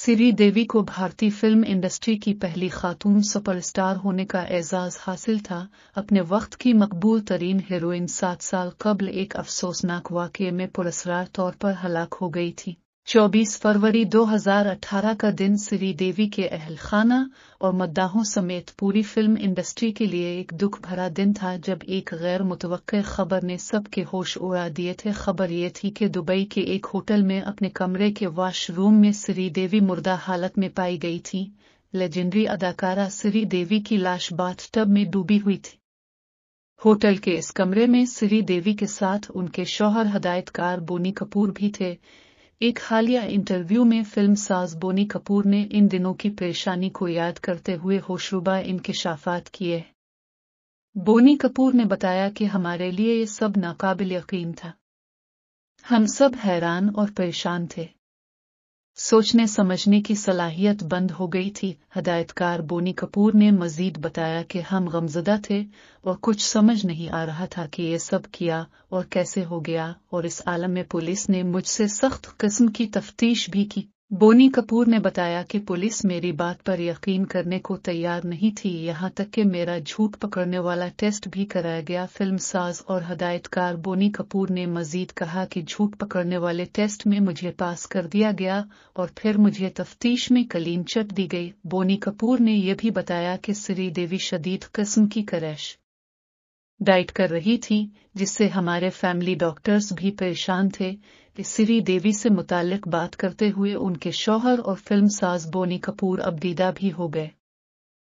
श्री देवी को भारतीय film industry की पहली खातून सुपरस्टार होने का एजाज हासिल था। अपने वक्त की मकबूल तरीन हीरोइन 7 साल कबल एक अफसोसनाक वाक़ये में पुरस्कार तौर पर हलाक हो गई थी। 24 फरवरी 2018 का दिन श्री देवी के अहल खाना और मद्दाहों समेत पूरी फिल्म इंडस्ट्री के लिए एक दुख भरा दिन था, जब एक गैर मुतवक्के खबर ने सबके होश उड़ा दिए थे। खबर ये थी कि दुबई के एक होटल में अपने कमरे के वॉशरूम में श्री देवी मुर्दा हालत में पाई गई थी। लेजेंडरी अदाकारा श्री देवी की लाश बाथटब में डूबी हुई थी। होटल के इस कमरे में श्री देवी के साथ उनके शौहर हदायतकार बोनी कपूर भी थे। एक हालिया इंटरव्यू में फिल्म साज बोनी कपूर ने इन दिनों की परेशानी को याद करते हुए होशरुबा इंकिशाफात किए। बोनी कपूर ने बताया कि हमारे लिए ये सब नाकाबिल यकीन था। हम सब हैरान और परेशान थे। सोचने समझने की सलाहियत बंद हो गई थी। हदायतकार बोनी कपूर ने मजीद बताया कि हम गमज़दा थे और कुछ समझ नहीं आ रहा था कि ये सब किया और कैसे हो गया, और इस आलम में पुलिस ने मुझसे सख्त किस्म की तफ्तीश भी की। बोनी कपूर ने बताया कि पुलिस मेरी बात पर यकीन करने को तैयार नहीं थी, यहाँ तक कि मेरा झूठ पकड़ने वाला टेस्ट भी कराया गया। फिल्म साज और हदायतकार बोनी कपूर ने मजीद कहा कि झूठ पकड़ने वाले टेस्ट में मुझे पास कर दिया गया और फिर मुझे तफ्तीश में क्लीन चिट दी गई। बोनी कपूर ने यह भी बताया कि श्री देवी शदीद किस्म की क्रैश डाइट कर रही थी, जिससे हमारे फैमिली डॉक्टर्स भी परेशान थे। श्री देवी से मुताल्लिक बात करते हुए उनके शौहर और फिल्म साज बोनी कपूर अब दीदा भी हो गए।